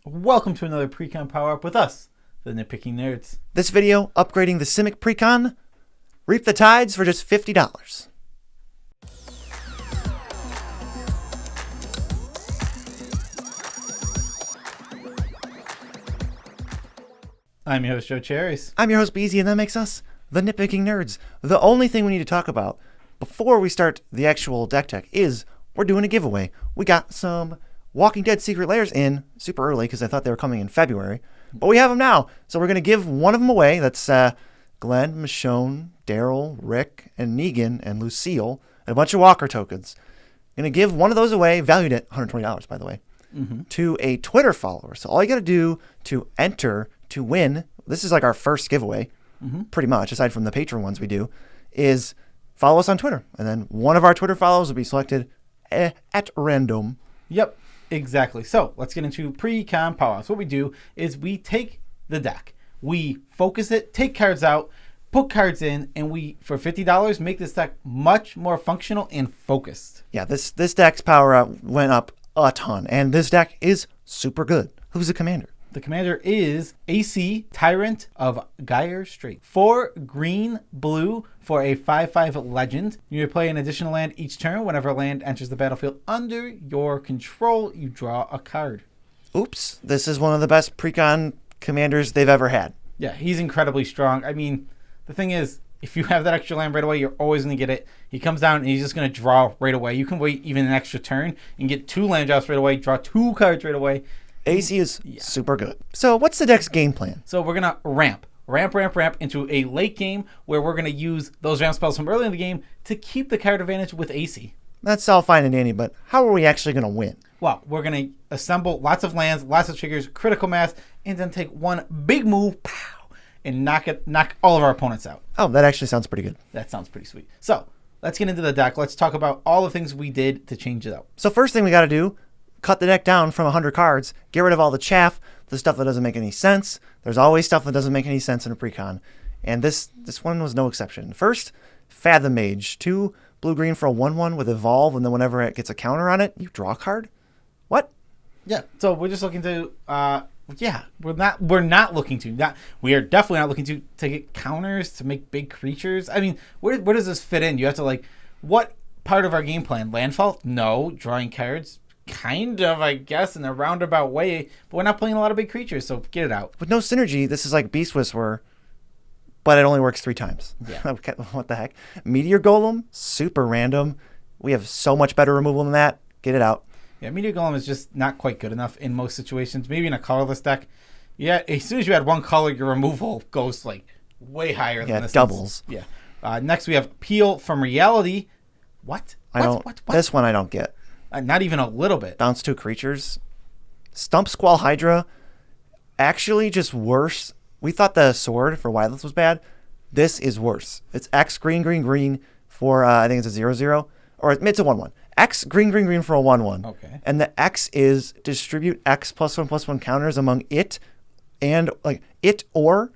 Welcome to another Precon Power Up with us, the Nitpicking Nerds. This video, upgrading the Simic Precon, reap the tides for just $50. I'm your host, Joe Cherries. I'm your host, Beezy, and that makes us the Nitpicking Nerds. The only thing we need to talk about before we start the actual deck tech is we're doing a giveaway. We got some Walking Dead Secret Lairs in super early because I thought they were coming in February, but we have them now. So we're going to give one of them away. That's Glenn, Michonne, Daryl, Rick, and Negan, and Lucille, and a bunch of Walker tokens. Going to give one of those away, valued at $120, by the way, to a Twitter follower. So all you got to do to enter to win, this is like our first giveaway, pretty much, aside from the Patreon ones we do, is follow us on Twitter. And then one of our Twitter follows will be selected at random. Yep, exactly. So let's get into Precon Power Ups. What we do is we take the deck, we focus it, take cards out, put cards in, and we, for $50, make this deck much more functional and focused. Yeah, this deck's power up went up a ton, and this deck is super good. Who's the commander? The commander is Aesi, Tyrant of Gyre Strait. 4 green, blue for a 5/5 legend. You may play an additional land each turn. Whenever a land enters the battlefield under your control, you draw a card. Oops, this is one of the best Precon commanders they've ever had. Yeah, he's incredibly strong. I mean, the thing is, if you have that extra land right away, you're always going to get it. He comes down and he's just going to draw right away. You can wait even an extra turn and get 2 land drops right away, draw 2 cards right away. Aesi is super good. So what's the deck's game plan? So we're going to ramp into a late game where we're going to use those ramp spells from early in the game to keep the card advantage with Aesi. That's all fine and dandy, but how are we actually going to win? Well, we're going to assemble lots of lands, lots of triggers, critical mass, and then take one big move, pow, and knock all of our opponents out. Oh, that actually sounds pretty good. That sounds pretty sweet. So let's get into the deck. Let's talk about all the things we did to change it up. So first thing we got to do, cut the deck down from 100 cards, get rid of all the chaff, the stuff that doesn't make any sense. There's always stuff that doesn't make any sense in a Precon, and this one was no exception. First, Fathom Mage, 2 blue-green for a 1/1 with Evolve, and then whenever it gets a counter on it, you draw a card? What? Yeah, so we're just looking to, we're not looking to, we are definitely not looking to get counters, to make big creatures. I mean, where does this fit in? You have to, what part of our game plan? Landfall? No. Drawing cards? Kind of, I guess, in a roundabout way, but we're not playing a lot of big creatures, so get it out. With no synergy, this is like Beast Whisperer, but it only works 3 times. Yeah. What the heck? Meteor Golem? Super random. We have so much better removal than that. Get it out. Yeah, Meteor Golem is just not quite good enough in most situations. Maybe in a colorless deck. Yeah, as soon as you add 1 color, your removal goes, way higher than this. Yeah, doubles. Yeah. Next, we have Peel from Reality. What? What? This one I don't get. Not even a little bit. Bounce 2 creatures. Stump Squall Hydra. Actually, just worse. We thought the sword for Wildless was bad. This is worse. It's X green for, I think it's a 0/0. Or it's a 1/1. X green for a 1/1. Okay. And the X is distribute X +1/+1 counters among it and, it or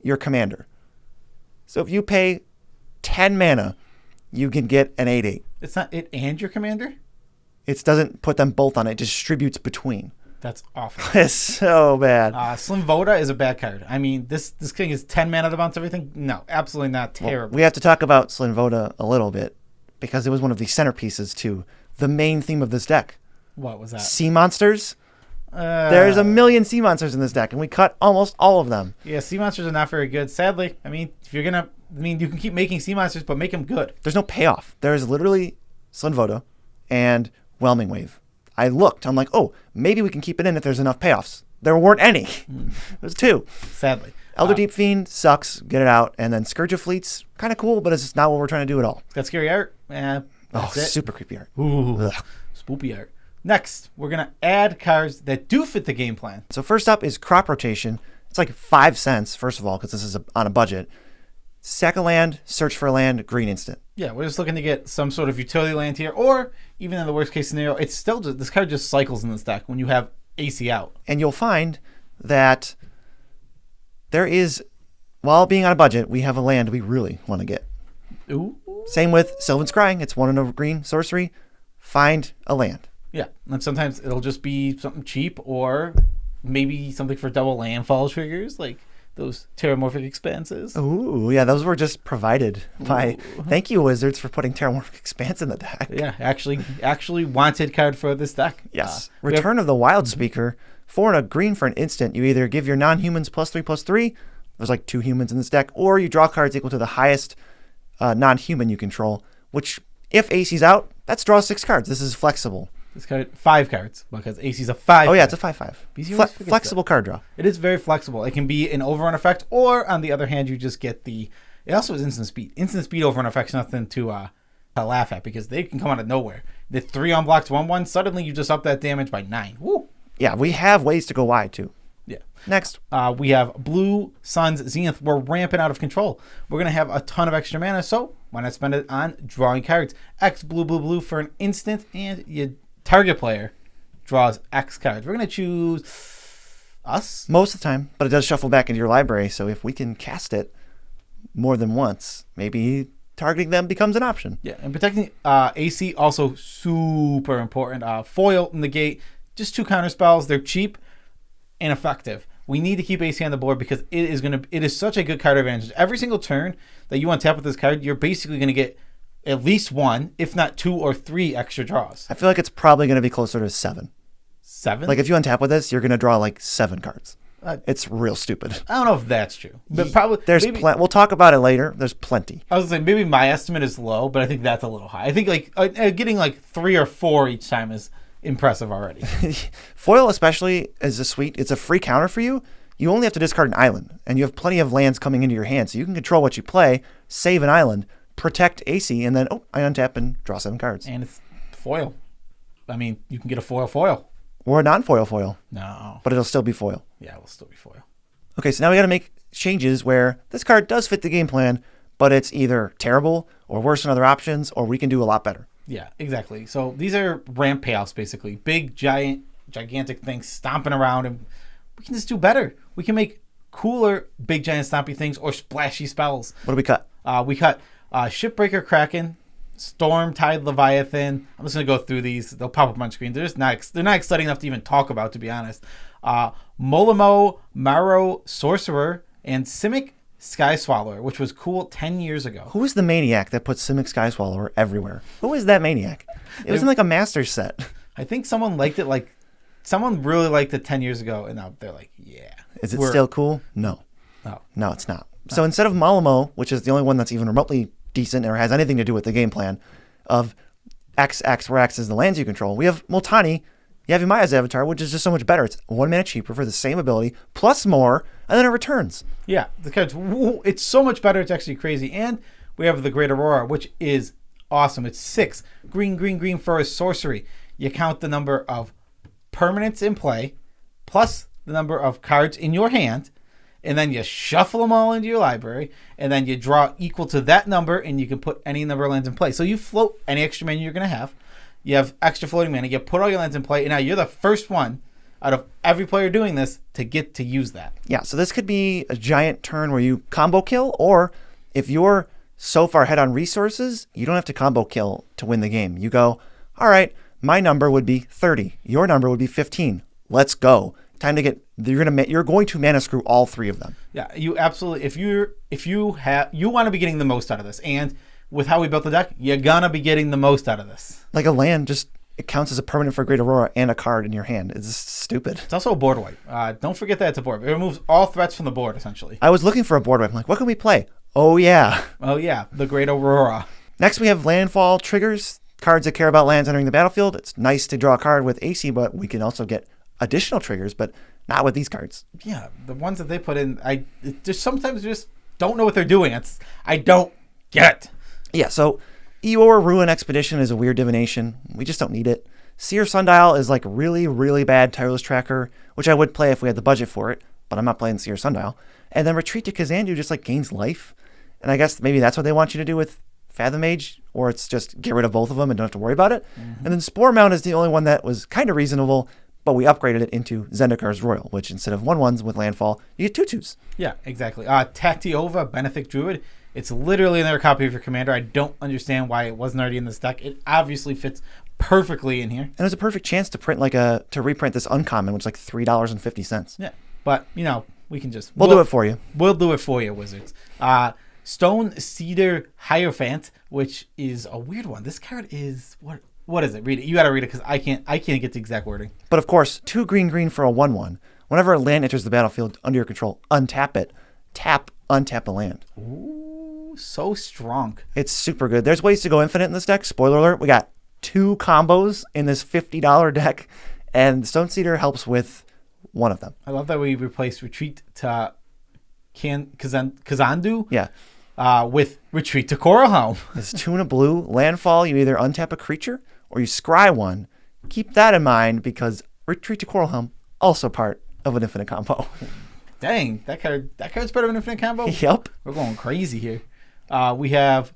your commander. So if you pay 10 mana, you can get an 8/8. It's not it and your commander? It doesn't put them both on it. It distributes between. That's awful. It's so bad. Slim Voda is a bad card. I mean, this thing is 10 mana to bounce everything. No, absolutely not. Terrible. Well, we have to talk about Slim Voda a little bit because it was one of the centerpieces to the main theme of this deck. What was that? Sea monsters. There's a million sea monsters in this deck, and we cut almost all of them. Yeah, sea monsters are not very good. Sadly, I mean, if you're gonna, you can keep making sea monsters, but make them good. There's no payoff. There's literally Slim Voda and Whelming Wave. I looked. I'm like, oh, maybe we can keep it in if there's enough payoffs. There weren't any. There's 2. Sadly. Elder Deep Fiend sucks. Get it out. And then Scourge of Fleets, kind of cool, but it's not what we're trying to do at all. It's got scary art. Super creepy art. Ooh, spoopy art. Next, we're going to add cards that do fit the game plan. So first up is Crop Rotation. It's like 5 cents, first of all, because this is on a budget. Sack a land, search for a land, green instant. Yeah, we're just looking to get some sort of utility land here, or even in the worst case scenario, it's still just, this card just cycles in this deck when you have Aesi out. And you'll find that there is, while being on a budget, we have a land we really want to get. Ooh. Same with Sylvan Scrying. It's 1 and a green sorcery. Find a land. Yeah, and sometimes it'll just be something cheap or maybe something for double landfall triggers, like those terramorphic expanses. Ooh, yeah, those were just provided by. Thank you, Wizards, for putting Terramorphic Expanse in the deck. Yeah, actually wanted card for this deck. Yes. Return of the Wild Speaker. 4 and a green for an instant. You either give your non-humans +3/+3. There's like 2 humans in this deck, or you draw cards equal to the highest non-human you control. Which, if Aesi's out, that's draw 6 cards. This is flexible. This card 5 cards because Aesi's a 5. Oh yeah, it's a 5/5. Flexible card draw. It is very flexible. It can be an overrun effect, or on the other hand, you just get the. It also is instant speed. Instant speed overrun effect's nothing to laugh at because they can come out of nowhere. The 3 unblocked 1/1. Suddenly you just up that damage by 9. Woo! Yeah, we have ways to go wide too. Yeah. Next, we have Blue Sun's Zenith. We're ramping out of control. We're gonna have a ton of extra mana, so why not spend it on drawing cards? X blue for an instant, and you. Target player draws X cards. We're going to choose us. Most of the time, but it does shuffle back into your library, so if we can cast it more than once, maybe targeting them becomes an option. Yeah, and protecting Aesi also super important. Foil, negate, just 2 counter spells. They're cheap and effective. We need to keep Aesi on the board because it is such a good card advantage. Every single turn that you untap with this card, you're basically going to get at least 1, if not 2 or 3 extra draws. I feel like it's probably going to be closer to 7. 7? Like if you untap with this, you're going to draw like 7 cards. It's real stupid. I don't know if that's true, but probably there's we'll talk about it later. There's plenty. I was gonna say maybe my estimate is low, but I think that's a little high. I think like getting like 3 or 4 each time is impressive already. Foil especially is a sweet. It's a free counter for you. You only have to discard an island, and you have plenty of lands coming into your hand, so you can control what you play, save an island, protect Aesi, and then I untap and draw 7 cards. And it's foil. I mean, you can get a foil. Or a non-foil foil. No. But it'll still be foil. Yeah, it will still be foil. Okay, so now we got to make changes where this card does fit the game plan, but it's either terrible or worse than other options, or we can do a lot better. Yeah, exactly. So these are ramp payoffs, basically. Big, gigantic things stomping around, and we can just do better. We can make cooler, big, giant, stompy things or splashy spells. What do we cut? We cut Shipbreaker Kraken, Storm Tide Leviathan. I'm just gonna go through these. They'll pop up on screen. They're not exciting enough to even talk about, to be honest. Molimo Maro Sorcerer and Simic Sky Swallower, which was cool 10 years ago. Who is the maniac that put Simic Sky Swallower everywhere? Who is that maniac? It was in like a master set. I think someone liked it. Like someone really liked it 10 years ago, and now they're like, yeah. Is it still cool? No. Oh. No, it's not. So instead of Molimo, which is the only one that's even remotely decent or has anything to do with the game plan of XX, where X is the lands you control, we have Multani, Yavimaya's avatar, which is just so much better. It's 1 mana cheaper for the same ability, plus more, and then it returns. Yeah, the card's it's so much better. It's actually crazy. And we have the Great Aurora, which is awesome. It's 6 green for a sorcery. You count the number of permanents in play, plus the number of cards in your hand, and then you shuffle them all into your library, and then you draw equal to that number, and you can put any number of lands in play. So you float any extra mana you're going to have. You have extra floating mana. You put all your lands in play, and now you're the first one out of every player doing this to get to use that. Yeah, so this could be a giant turn where you combo kill, or if you're so far ahead on resources, you don't have to combo kill to win the game. You go, all right, my number would be 30. Your number would be 15. Let's go. Time to get. You're going to mana screw all 3 of them. Yeah, you absolutely. If you want to be getting the most out of this, and with how we built the deck, you're gonna be getting the most out of this. Like a land, it counts as a permanent for Great Aurora and a card in your hand. It's just stupid. It's also a board wipe. Don't forget that it's a board. It removes all threats from the board essentially. I was looking for a board wipe. I'm like, what can we play? Oh yeah, the Great Aurora. Next we have Landfall triggers. Cards that care about lands entering the battlefield. It's nice to draw a card with Aesi, but we can also get additional triggers, but not with these cards. Yeah, the ones that they put in, just sometimes just don't know what they're doing. I don't get. Yeah, so Eeyore Ruin Expedition is a weird divination. We just don't need it. Seer Sundial is like really, really bad Tireless Tracker, which I would play if we had the budget for it, but I'm not playing Seer Sundial. And then Retreat to Kazandu just like gains life. And I guess maybe that's what they want you to do with Fathom Mage, or it's just get rid of both of them and don't have to worry about it. Mm-hmm. And then Spore Mount is the only one that was kind of reasonable, but we upgraded it into Zendikar's Royal, which instead of 1/1s with Landfall, you get 2/2s. Yeah, exactly. Tatiova, Benefic Druid. It's literally another copy of your commander. I don't understand why it wasn't already in this deck. It obviously fits perfectly in here. And it was a perfect chance to reprint this uncommon, which is like $3.50. Yeah, but we can just we'll do it for you. We'll do it for you, Wizards. Stone Cedar Hierophant, which is a weird one. This card is what is it? Read it. You got to read it because I can't get the exact wording. But of course, 2 green for a 1/1. Whenever a land enters the battlefield under your control, untap it. Tap, untap a land. Ooh, so strong. It's super good. There's ways to go infinite in this deck. Spoiler alert, we got 2 combos in this $50 deck, and Stone Cedar helps with one of them. I love that we replaced Retreat to Kazandu. Yeah. With Retreat to Coral Helm. It's 2 and a blue. Landfall, you either untap a creature or you scry one. Keep that in mind because Retreat to Coral Helm, also part of an infinite combo. Dang, that card's part of an infinite combo? Yep. We're going crazy here. We have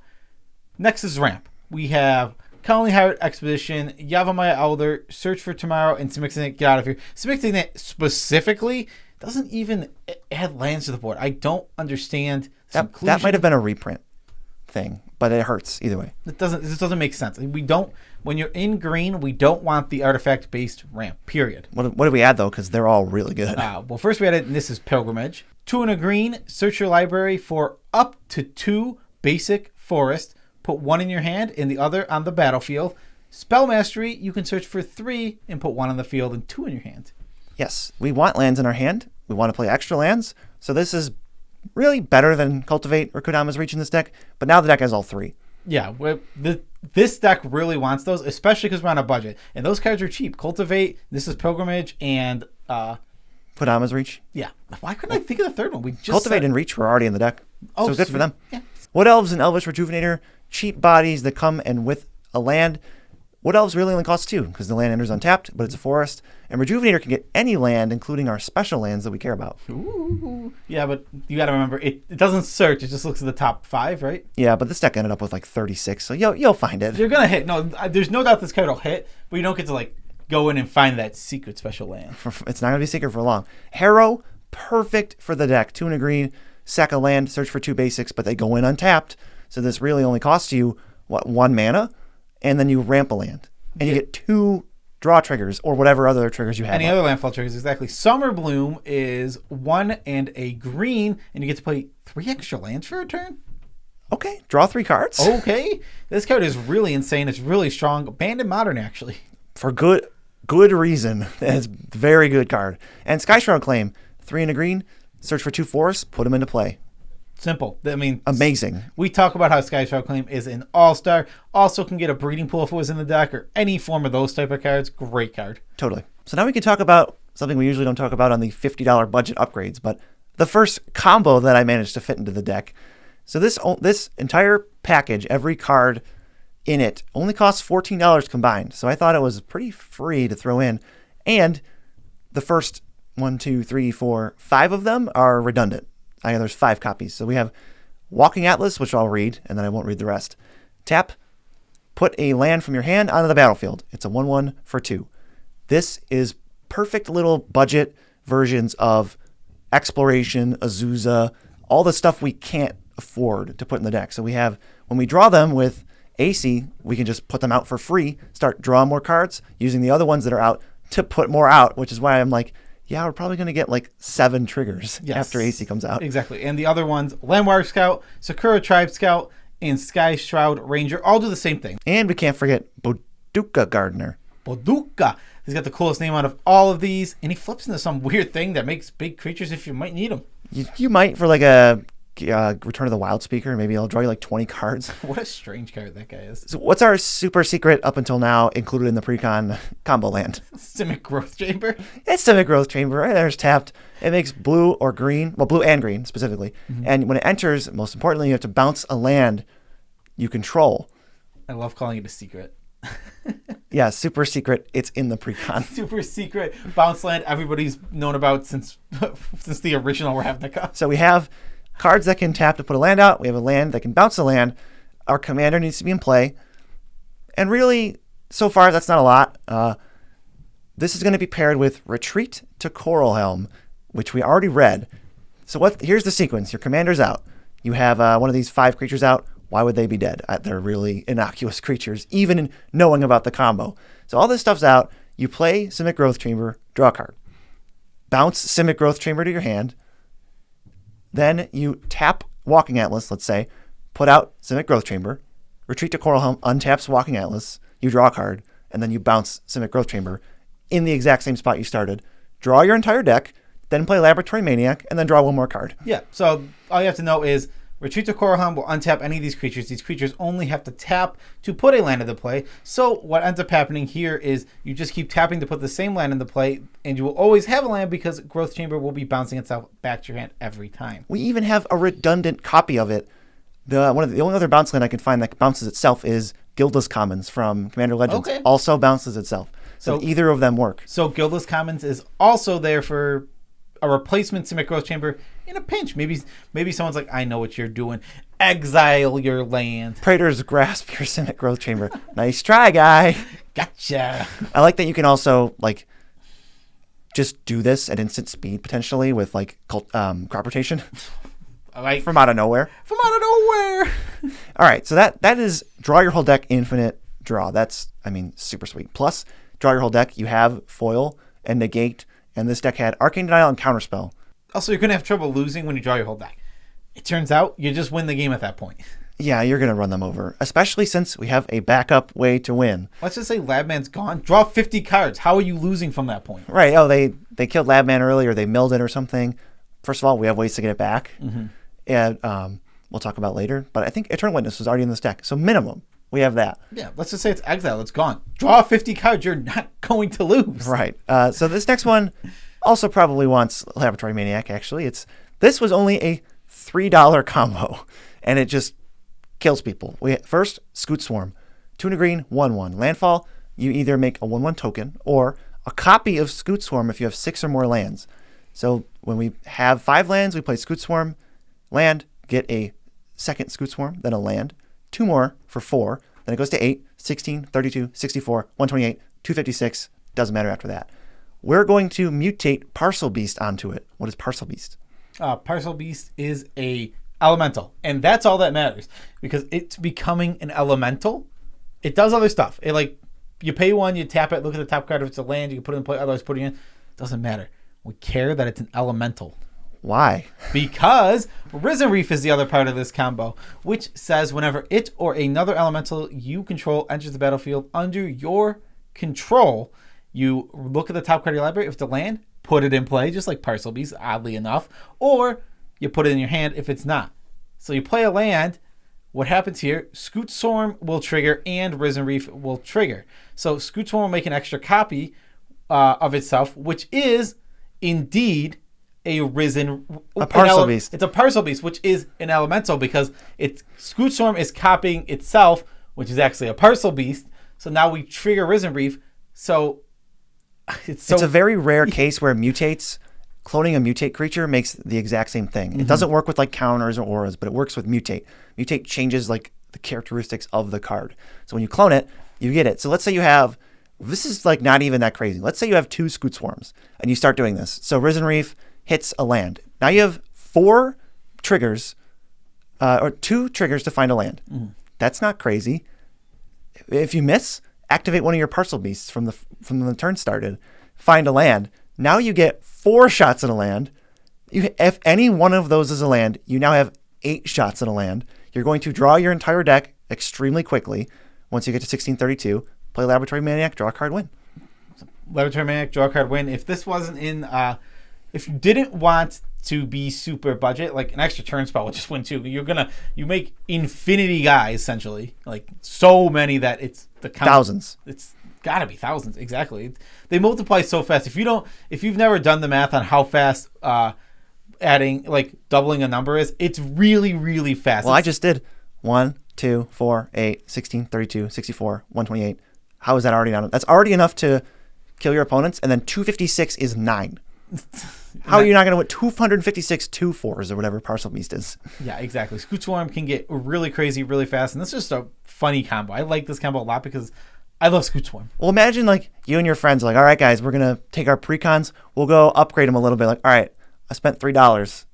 Nexus Ramp. We have Colony Hired Expedition, Yavimaya Elder, Search for Tomorrow, and Simic Precon. Get out of here. Simic Precon specifically doesn't even add lands to the board. I don't understand this inclusion. That might have been a reprint thing, but it hurts either way. This doesn't make sense. When you're in green, we don't want the artifact-based ramp, period. What did we add, though? Because they're all really good. Well, first we added, and this is Pilgrimage. 2 and a green, search your library for up to 2 basic forest. Put 1 in your hand and the other on the battlefield. Spell Mastery, you can search for 3 and put 1 on the field and 2 in your hand. Yes, we want lands in our hand. We want to play extra lands. So this is really better than Cultivate or Kodama's Reach in this deck. But now the deck has all 3. Yeah, this deck really wants those, especially because we're on a budget. And those cards are cheap. Cultivate, this is Pilgrimage, and Kodama's Reach. Yeah. Why couldn't I think of the third one? Cultivate and Reach were already in the deck. Oh, so good for them. Yeah. Wood Elves and Elvish Rejuvenator, cheap bodies that come and with a land. Wood Elves really only cost 2 because the land enters untapped, but it's a forest. And Rejuvenator can get any land, including our special lands that we care about. Ooh. Yeah, but you got to remember, it doesn't search. It just looks at the top 5, right? Yeah, but this deck ended up with like 36, so you'll find it. You're going to hit. No, there's no doubt this card will hit, but you don't get to go in and find that secret special land. It's not going to be secret for long. Harrow, perfect for the deck. 2 and a green, sack a land, search for 2 basics, but they go in untapped. So this really only costs you, 1 mana? And then you ramp a land. And you get 2 draw triggers or whatever other triggers you have. Any other landfall triggers, exactly. Summer Bloom is 1 and a green, and you get to play 3 extra lands for a turn. Okay, draw 3 cards. Okay. This card is really insane. It's really strong. Banned in Modern, actually. For good reason. It's a very good card. And Sky Shroud Claim, 3 and a green, search for 2 forests, put them into play. Simple. I mean, amazing. We talk about how Sky Shroud Claim is an all-star. Also can get a breeding pool if it was in the deck or any form of those type of cards. Great card. Totally. So now we can talk about something we usually don't talk about on the $50 budget upgrades, but the first combo that I managed to fit into the deck. So this entire package, every card in it, only costs $14 combined. So I thought it was pretty free to throw in. And the first 1, 2, 3, 4, 5 of them are redundant. There's 5 copies. So we have Walking Atlas, which I'll read, and then I won't read the rest. Tap, put a land from your hand onto the battlefield. It's a 1/1 for 2. This is perfect little budget versions of Exploration, Azusa, all the stuff we can't afford to put in the deck. So we have, when we draw them with Aesi, we can just put them out for free, start drawing more cards, using the other ones that are out to put more out, which is why I'm like, yeah, we're probably going to get 7 triggers after Aesi comes out. Exactly. And the other ones, Landmark Scout, Sakura Tribe Scout, and Sky Shroud Ranger, all do the same thing. And we can't forget Boduka Gardener. Boduka. He's got the coolest name out of all of these, and he flips into some weird thing that makes big creatures if you might need them. You might for a Return of the Wild Speaker. Maybe I'll draw you 20 cards. What a strange card that guy is. So what's our super secret up until now included in the Precon combo land? Simic Growth Chamber. It's Simic Growth Chamber. Right there's tapped. It makes blue or green. Well, blue and green specifically. Mm-hmm. And when it enters, most importantly, you have to bounce a land you control. I love calling it a secret. Yeah, super secret. It's in the Precon. Super secret bounce land everybody's known about since the original Ravnica. So we have cards that can tap to put a land out. We have a land that can bounce a land. Our commander needs to be in play. And really, so far, that's not a lot. This is going to be paired with Retreat to Coral Helm, which we already read. So here's the sequence. Your commander's out. You have one of these 5 creatures out. why would they be dead? They're really innocuous creatures, even in knowing about the combo. So all this stuff's out. You play Simic Growth Chamber, draw a card. Bounce Simic Growth Chamber to your hand. Then you tap Walking Atlas, let's say, put out Simic Growth Chamber, retreat to Coral Helm, untaps Walking Atlas, you draw a card, and then you bounce Simic Growth Chamber in the exact same spot you started. Draw your entire deck, then play Laboratory Maniac, and then draw one more card. Yeah, so all you have to know is retreat to Coral Helm will untap any of these creatures. These creatures only have to tap to put a land into play. So what ends up happening here is you just keep tapping to put the same land into play, and you will always have a land because Growth Chamber will be bouncing itself back to your hand every time. We even have a redundant copy of it. The only other bounce land I can find that bounces itself is Guildless Commons from Commander Legends. Okay. Also bounces itself. So either of them work. So Guildless Commons is also there for a replacement Simic Growth Chamber in a pinch. Maybe someone's like, I know what you're doing. Exile your land. Praetor's Grasp your Simic Growth Chamber. Nice try, guy. Gotcha. I like that you can also like just do this at instant speed potentially with like crop rotation. Like from out of nowhere. From out of nowhere. All right, so that is draw your whole deck, infinite draw. That's, I mean, super sweet. Plus, draw your whole deck. You have foil and negate, and this deck had Arcane Denial and Counterspell. Also, you're going to have trouble losing when you draw your whole deck. It turns out you just win the game at that point. Yeah, you're going to run them over, especially since we have a backup way to win. Let's just say Labman's gone. Draw 50 cards. How are you losing from that point? Right. Oh, they killed Labman early, or they milled it or something. First of all, we have ways to get it back. Mm-hmm. And we'll talk about later. But I think Eternal Witness was already in this deck. So minimum, we have that. Yeah, let's just say it's exile. It's gone. Draw 50 cards. You're not going to lose. Right. So this next one also probably wants Laboratory Maniac, actually. This was only a $3 combo, and it just kills people. First, Scoot Swarm. 2 and a green, 1/1. Landfall, you either make a 1/1 token or a copy of Scoot Swarm if you have 6 or more lands. So when we have 5 lands, we play Scoot Swarm. Land, get a second Scoot Swarm, then a land. 2 more for 4. Then it goes to 8, 16, 32, 64, 128, 256. Doesn't matter after that. We're going to mutate Parcel Beast onto it. What is Parcel Beast? Parcel Beast is a elemental, and that's all that matters because it's becoming an elemental. It does other stuff. It like you pay 1, you tap it, look at the top card. If it's a land, you can put it in play. Otherwise, put it in. Doesn't matter. We care that it's an elemental. Why? Because Risen Reef is the other part of this combo, which says whenever it or another elemental you control enters the battlefield under your control, you look at the top card of your library. If it's a land, put it in play, just like Parcel Beast, oddly enough, or you put it in your hand if it's not. So you play a land. What happens here? Scoot Swarm will trigger and Risen Reef will trigger. So Scoot Swarm will make an extra copy of itself, which is indeed a Parcel Beast. It's a Parcel Beast, which is an elemental because it's Scoot Swarm is copying itself, which is actually a Parcel Beast. So now we trigger Risen Reef. So it's a very rare case where mutates. Cloning a mutate creature makes the exact same thing. Mm-hmm. It doesn't work with like counters or auras, but it works with mutate. Mutate changes like the characteristics of the card. So when you clone it, you get it. So let's say you have, this is like not even that crazy. Let's say you have 2 Scoot Swarms and you start doing this. So Risen Reef hits a land. Now you have 4 triggers, or 2 triggers to find a land. Mm-hmm. That's not crazy. If you miss, activate one of your Parcel Beasts from the turn started, find a land. Now you get 4 shots at a land. If any one of those is a land, you now have 8 shots at a land. You're going to draw your entire deck extremely quickly. Once you get to 1632, play Laboratory Maniac, draw a card, win. Laboratory Maniac, draw a card, win. If this wasn't in, if you didn't want to be super budget, like an extra turn spell would just win too. You make infinity guys essentially, like so many that it's the count. Thousands. It's gotta be thousands, exactly. They multiply so fast. If you've never done the math on how fast adding, like doubling a number is, it's really, really fast. Well, I just did 1, 2, 4, 8, 16, 32, 64, 128. How is that already enough? That's already enough to kill your opponents, and then 256 is 9. How are you not going to win 256 2/4s or whatever Parcel Beast is? Yeah, exactly. Scoot Swarm can get really crazy really fast, and this is just a funny combo. I like this combo a lot because I love Scoot Swarm. Well, imagine like you and your friends are like, all right, guys, we're going to take our precons. We'll go upgrade them a little bit. Like, all right, I spent $3.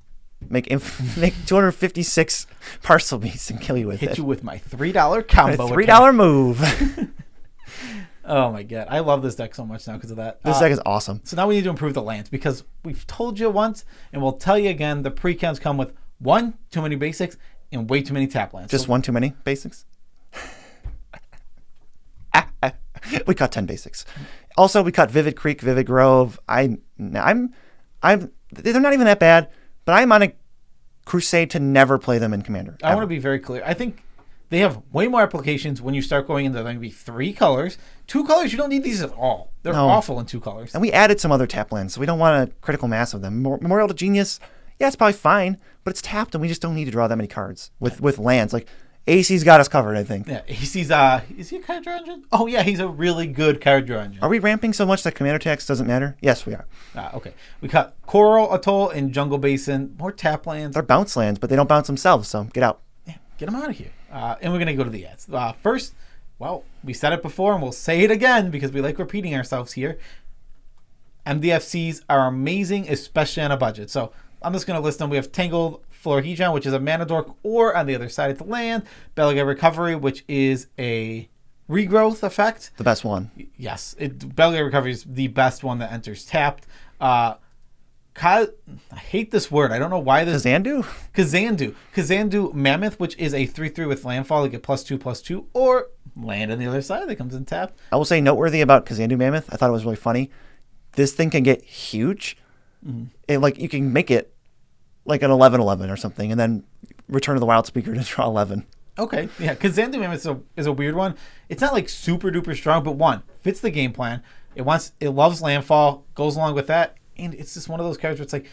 make 256 parcel beasts and kill you with Hit it. you with my $3 combo. A $3 move. Oh my god, I love this deck so much now because of that. This deck is awesome. So now we need to improve the lands because we've told you once and we'll tell you again. The precons come with one too many basics and way too many tap lands. Just one too many basics. We cut 10 basics. Also, we cut Vivid Creek, Vivid Grove. I'm. They're not even that bad, but I'm on a crusade to never play them in Commander. I want to be very clear. I think they have way more applications when you start going into. There going to be 3 colors. 2 colors, you don't need these at all. They're awful in 2 colors. And we added some other tap lands, so we don't want a critical mass of them. Memorial to Genius, yeah, it's probably fine, but it's tapped, and we just don't need to draw that many cards with lands. Like, Aesi's got us covered, I think. Yeah, Aesi's, is he a card draw engine? Oh, yeah, he's a really good card draw engine. Are we ramping so much that Commander tax doesn't matter? Yes, we are. Okay. We cut Coral Atoll and Jungle Basin. More tap lands. They're bounce lands, but they don't bounce themselves, so get out. Yeah, get them out of here. And we're going to go to the ads. First, well, we said it before, and we'll say it again because we like repeating ourselves here. MDFCs are amazing, especially on a budget. So I'm just going to list them. We have Tangled Florahedron, which is a mana dork, or on the other side of the land, Beluga Recovery, which is a regrowth effect. The best one. Yes. Beluga Recovery is the best one that enters tapped. I hate this word. I don't know why this. Kazandu Mammoth, which is a 3/3 with Landfall. They get +2/+2, or land on the other side that comes in tapped. I will say noteworthy about Kazandu Mammoth. I thought it was really funny. This thing can get huge. Mm-hmm. You can make it like an 11/11 or something, and then Return of the Wild Speaker to draw 11. Okay, yeah, Kazandu Mammoth is a weird one. It's not like super duper strong, but one fits the game plan. It loves Landfall, goes along with that. And it's just one of those cards where it's like,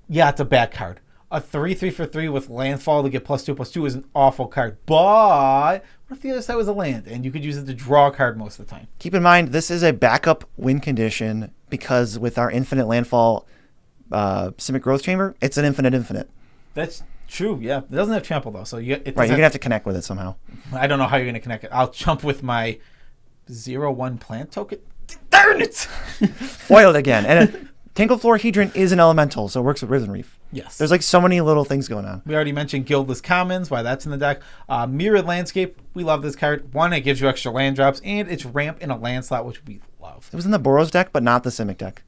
yeah, it's a bad card. A 3/3 for 3 with Landfall to get +2/+2 is an awful card. But what if the other side was a land and you could use it to draw a card most of the time? Keep in mind, this is a backup win condition because with our infinite Landfall Simic Growth Chamber, it's an infinite. That's true, yeah. It doesn't have trample, though. So you're going to have to connect with it somehow. I don't know how you're going to connect it. I'll jump with my 0/1 plant token. Darn it! Foiled again. And Tangled Florahedron is an elemental, so it works with Risen Reef. Yes. There's like so many little things going on. We already mentioned Guildless Commons, why that's in the deck. Mirrored Landscape, we love this card. One, it gives you extra land drops, and it's ramp in a land slot, which we love. It was in the Boros deck, but not the Simic deck.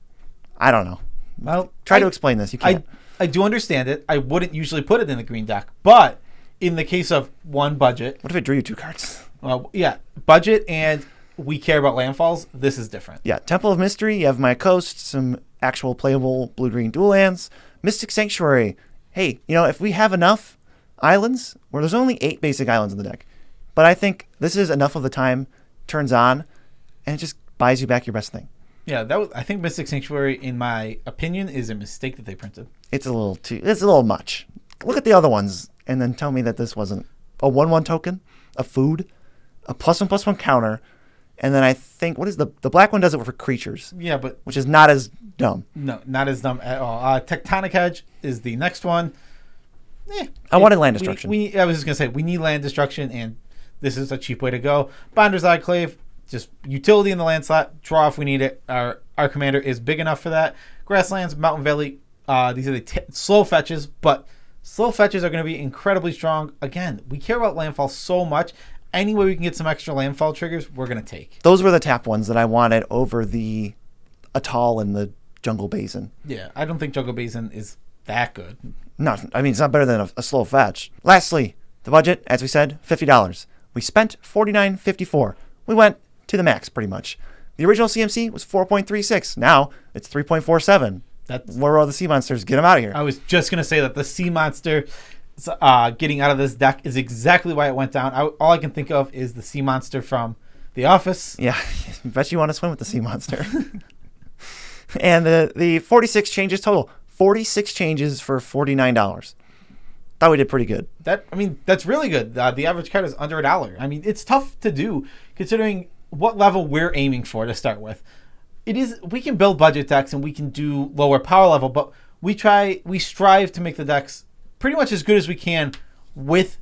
I don't know. Well, Try to explain this. You can't. I do understand it. I wouldn't usually put it in the green deck, but in the case of one budget. What if it drew you 2 cards? Well, yeah, budget and we care about landfalls, this is different. Yeah, Temple of Mystery, you have My Coast, some actual playable blue-green dual lands. Mystic Sanctuary. Hey, if we have enough islands, where there's only 8 basic islands in the deck, but I think this is enough of the time, turns on, and it just buys you back your best thing. Yeah, I think Mystic Sanctuary, in my opinion, is a mistake that they printed. It's a little much. Look at the other ones, and then tell me that this wasn't a 1/1 token, a food, a +1/+1 counter, and then I think, what is the black one does it for creatures. Yeah, but... which is not as dumb. No, not as dumb at all. Tectonic Hedge is the next one. I wanted land destruction. I was just going to say, we need land destruction, and this is a cheap way to go. Bonder's Enclave, just utility in the land slot, draw if we need it. Our commander is big enough for that. Grasslands, Mountain Valley, these are the slow fetches, but slow fetches are going to be incredibly strong. Again, we care about landfall so much. Any way we can get some extra landfall triggers, we're going to take. Those were the tap ones that I wanted over the Atoll and the Jungle Basin. Yeah, I don't think Jungle Basin is that good. No, I mean, it's not better than a slow fetch. Lastly, the budget, as we said, $50. We spent $49.54. We went to the max, pretty much. The original CMC was 4.36. Now, it's 3.47. Where are all the sea monsters? Get them out of here. I was just going to say that the sea monster... getting out of this deck is exactly why it went down. All I can think of is the sea monster from The Office. Yeah, I bet you want to swim with the sea monster. And the 46 changes total. 46 changes for $49. Thought we did pretty good. That's really good. The average card is under $1. I mean, it's tough to do considering what level we're aiming for to start with. We can build budget decks and we can do lower power level, but we strive to make the decks pretty much as good as we can with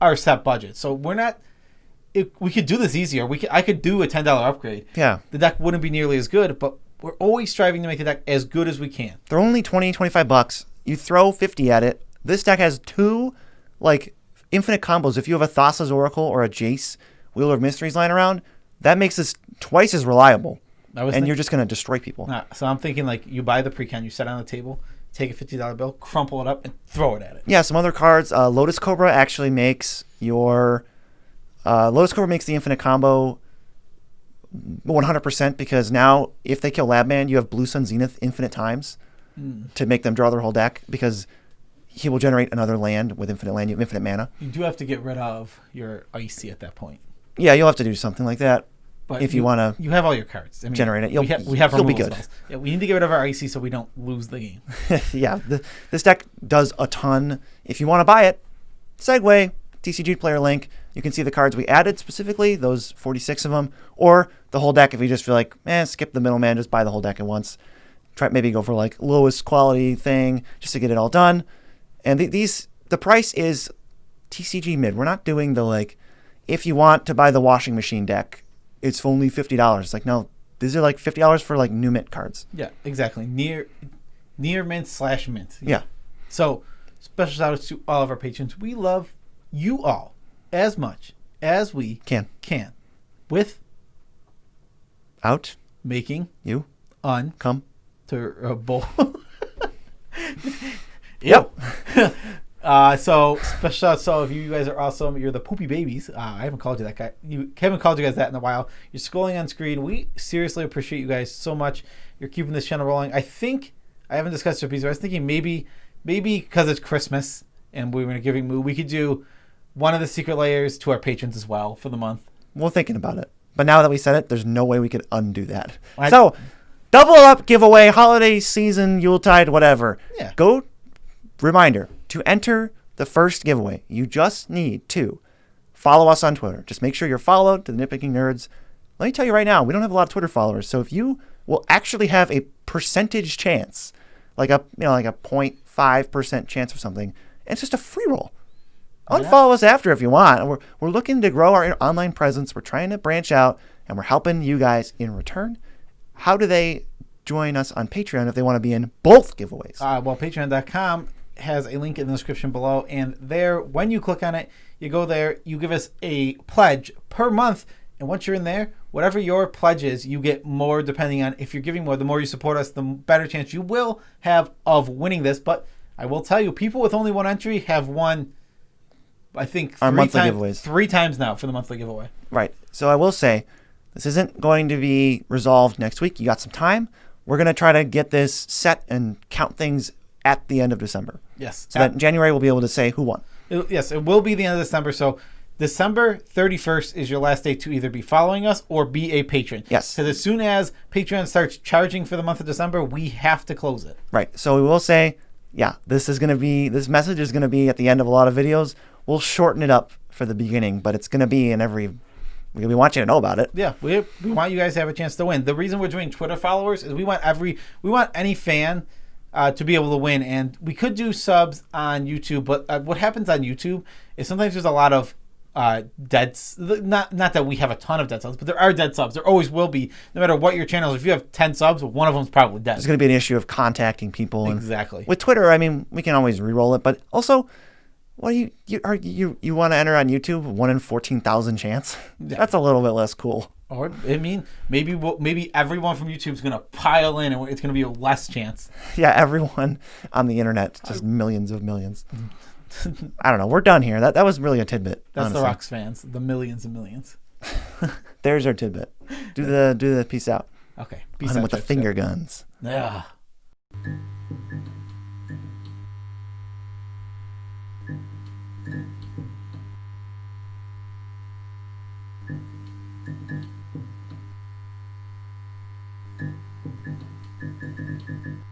our set budget. So we could do this easier. I could do a $10 upgrade. Yeah. The deck wouldn't be nearly as good, but we're always striving to make the deck as good as we can. They're only $20, $25. You throw 50 at it. This deck has 2 like infinite combos. If you have a Thassa's Oracle or a Jace Wheeler of Mysteries lying around, that makes this twice as reliable. You're just going to destroy people. So I'm thinking like you buy the precon, you set it on the table, take a $50 bill, crumple it up, and throw it at it. Yeah, some other cards. Lotus Cobra actually makes your... Lotus Cobra makes the infinite combo 100% because now if they kill Labman, you have Blue Sun Zenith infinite times to make them draw their whole deck because he will generate another land with infinite land, infinite mana. You do have to get rid of your Aesi at that point. Yeah, you'll have to do something like that. But if you want to, you have all your cards. I mean, generate it. We have you'll be good. Spells. Yeah, we need to get rid of our Aesi so we don't lose the game. Yeah, this deck does a ton. If you want to buy it, segue TCG player link. You can see the cards we added specifically, those 46 of them, or the whole deck if you just feel like, skip the middleman, just buy the whole deck at once. Try maybe go for like lowest quality thing just to get it all done. And the price is TCG mid. We're not doing the like, if you want to buy the washing machine deck, it's only $50. It's like, no, these are like $50 for like new mint cards. Yeah, exactly. Near mint/mint. Yeah. So special shout outs to all of our patrons. We love you all as much as we can with out making you come to bowl. Yep. So special shout out. So if you guys are awesome, you're the poopy babies. I haven't called you that guy. Haven't called you guys that in a while. You're scrolling on screen. We seriously appreciate you guys so much. You're keeping this channel rolling. I think I haven't discussed your piece, but I was thinking maybe because it's Christmas and we were in a giving mood, we could do one of the secret layers to our patrons as well for the month. We're thinking about it, but now that we said it, there's no way we could undo that. So double up giveaway, holiday season, Yuletide, whatever. Yeah. Reminder, to enter the first giveaway, you just need to follow us on Twitter. Just make sure you're followed to the Nitpicking Nerds. Let me tell you right now, we don't have a lot of Twitter followers, so if you will actually have a percentage chance, like a 0.5% chance of something, it's just a free roll. Unfollow us after if you want. We're looking to grow our online presence. We're trying to branch out, and we're helping you guys in return. How do they join us on Patreon if they want to be in both giveaways? Patreon.com has a link in the description below, and there, when you click on it, you go there, you give us a pledge per month, and once you're in there, whatever your pledge is, you get more depending on if you're giving more. The more you support us, the better chance you will have of winning this. But I will tell you, people with only one entry have won, I think, three times now for the monthly giveaway. Right. So I will say, this isn't going to be resolved next week. You got some time. We're going to try to get this set and count things at the end of December. Yes. So that in January we'll be able to say who won. Yes, it will be the end of December. So December 31st is your last day to either be following us or be a patron. Yes. Because as soon as Patreon starts charging for the month of December, we have to close it. Right. So we will say, this message is going to be at the end of a lot of videos. We'll shorten it up for the beginning, but it's going to be in every... We want you to know about it. Yeah, we want you guys to have a chance to win. The reason we're doing Twitter followers is we want any fan to be able to win, and we could do subs on YouTube, but what happens on YouTube is sometimes there's a lot of deads. Not that we have a ton of dead subs, but there are dead subs. There always will be, no matter what your channel is. If you have 10 subs, one of them's probably dead. There's going to be an issue of contacting people. Exactly. With Twitter, I mean, we can always re-roll it, but also, what do you want to enter on YouTube? 1 in 14,000 chance? Yeah. That's a little bit less cool. Or maybe everyone from YouTube's gonna pile in, and it's gonna be a less chance. Yeah, everyone on the internet, just millions of millions. I don't know. We're done here. That was really a tidbit. That's honestly. The Rocks fans, the millions and millions. There's our tidbit. Do the peace out. Okay. Peace out with the finger guns. Yeah.